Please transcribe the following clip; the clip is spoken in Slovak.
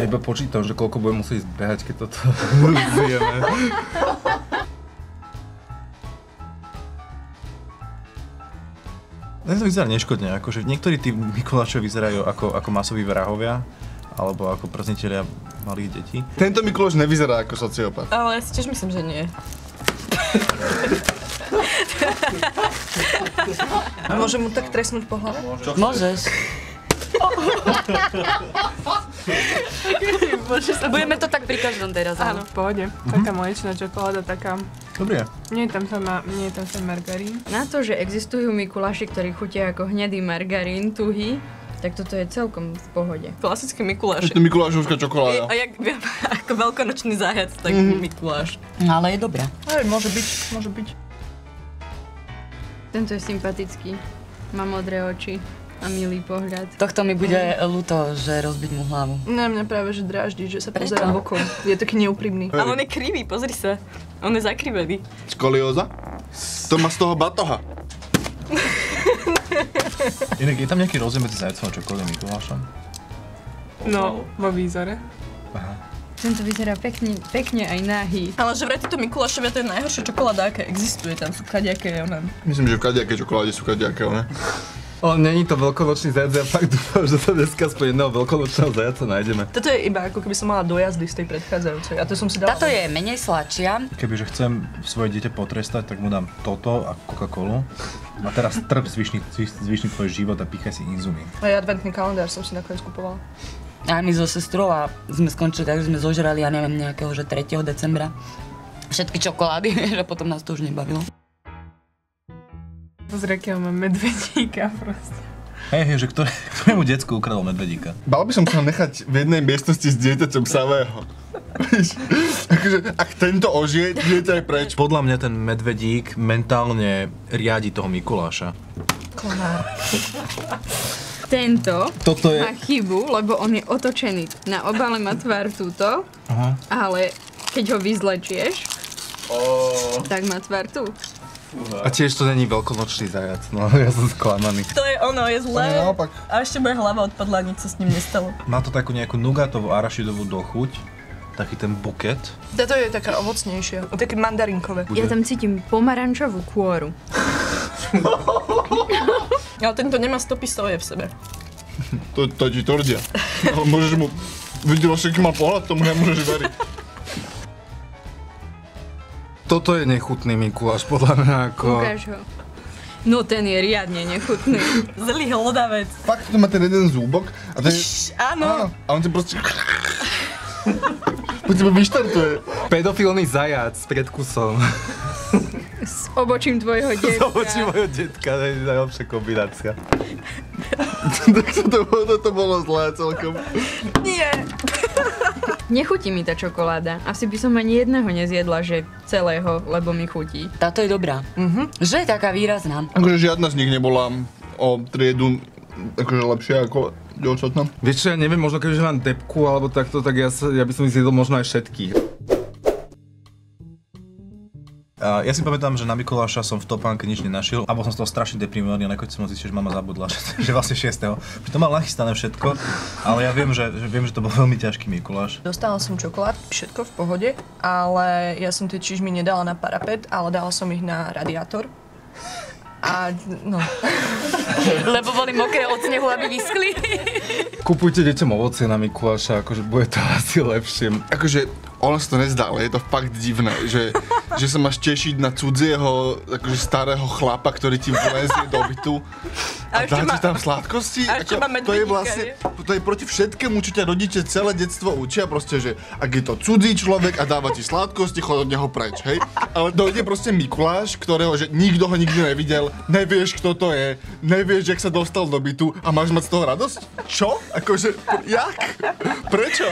Ja iba počítam, že koľko budem musieť behať, keď toto zjeme. Dnes to vyzerá neškodne, akože niektorí tí Mikulášov vyzerajú ako masoví vrahovia, alebo ako prznitelia malých detí. Tento Mikuláš nevyzerá ako sociopat. Ale ja si tiež myslím, že nie. Môžem mu tak trestnúť po hlave? Môžeš. Budeme to tak pri každom teraz. Áno, v pohode. Taká mliečná čokoláda, taká... Dobré. Nie je tam ten margarín. Na to, že existujú Mikuláši, ktorí chutia ako hnedý margarín, tuhý, tak toto je celkom v pohode. Klasický Mikuláš. Je to Mikulášovská čokoláda. A jak ako veľkonočný zájad, tak Mikuláš. No, ale je dobrá. Aj, môže byť. Tento je sympatický. Má modré oči a milý pohľad. Tohto mi bude ľúto, že rozbiť mu hlavu. Ne, mňa práve že dráždi, že sa Prečo? pozerá bokom. Je taký neúprimný. Ale on je krivý, pozri sa. On je zakrivený. Skolióza? To má z toho batoha. Inak je tam nejaký rozdiel medzi zajacom a čokoládnym Mikulášom? No, vo výzore. Aha. Tento vyzerá pekne aj nahý. Ale že vraj títo Mikulášovia, to je najhoršia čokoláda, aká existuje. Tam sú kadejaké, ona. Myslím, že v kadejakej čokoláde sú kadejaké, ne? Ale není to veľkonočný zajac, ja fakt dúfam, že sa dneska aspoň jedného veľkonočného zajaca nájdeme. Toto je iba ako keby som mala dojazdy z tej predchádzajúcej. A to som si dala. Táto je menej sladšia. Kebyže chcem svoje dieťa potrestať, tak mu dám toto a Coca-Colu. A teraz trp zvyšný tvoj život a píchaj si inzumín. A ja adventný kalendár som si nakoniec kupovala. A my so sestrou a sme skončili tak, že sme zožrali, ja neviem, nejakého, že 3. decembra. Všetky čokolády, že potom nás to už nebavilo. Pozri, akého mám medvedíka proste. Hej, že ktorému decku ukradol medvedíka? Bal by som sa nechať v jednej miestnosti s dieťaťom samého. Víš, akože, ak tento ožije, dieťa je preč. Podľa mňa ten medvedík mentálne riadi toho Mikuláša. Klamár. Tento Toto je... má chybu, lebo on je otočený. Na obale má tvár túto, ale keď ho vyzlečieš, tak má tvár tu. A tiež to není veľkonočný zajac, no ja som sklamaný. To je ono, je zlé. To je naopak. A ešte moja hlava odpadla, nič sa s ním nestalo. Má to takú nejakú nugatovú arašidovú dochuť, taký ten buket. Táto je taká ovocnejšia, také mandarinkové. Ja tam cítim pomarančovú kôru. Ale tento nemá stopy soje v sebe. To ti tvrdia. Ale môžeš mu... Videla si, aký má pohľad, tomu nemôžeš veriť. Toto je nechutný Mikuláš, podľa mňa ako... Ukáž ho. No ten je riadne nechutný. Zlý hlodavec. Fakt, to má ten jeden zúbok a ten... Áno. A on ti proste... Po tebe vyštartuje. Pedofilný zajac s predkusom. S obočím tvojho Z detka. očí mojho detka, to je najlepšia kombinácia. Tak to bolo zlé celkom. Nie. Nechutí mi tá čokoláda. Asi by som ani jedného nezjedla, že celého, lebo mi chutí. Táto je dobrá. Že je taká výrazná. Akože žiadna z nich nebola o triedu akože lepšia ako ostatná. Vieš čo, ja neviem, možno kebyže mám depku alebo takto, tak ja by som ich zjedol možno aj všetkých. Ja si pamätám, že na Mikuláša som v topánke nič nenašiel a bol som z toho strašne deprimovaný a nakoniec som zistil, že mama zabudla, že vlastne 6. Pritom mal nachystané všetko, ale ja viem, že to bol veľmi ťažký Mikuláš. Dostala som čokolád, všetko v pohode, ale ja som tie čižmy nedala na parapet, ale dala som ich na radiátor. A no. Lebo boli mokré od snehu, aby vyschli. Kupujte deťom ovocie na Mikuláša, akože bude to asi lepšie. Akože ono sa to nezdá, ale je to fakt divné, že sa máš tešiť na cudzieho, akože starého chlapa, ktorý ti vlezie do bytu a dá ti tam sladkosti. A ešte má to je medvedíka, vlastne, to je proti všetkému, čo ťa rodiče celé detstvo učia, proste, že ak je to cudzí človek a dáva ti sladkosti, chod od neho preč, hej? Ale dojde proste Mikuláš, ktorého, že nikto ho nikdy nevidel, nevieš, kto to je, nevieš, jak sa dostal do bytu a máš mať z toho radosť? Čo? Akože, jak? Prečo?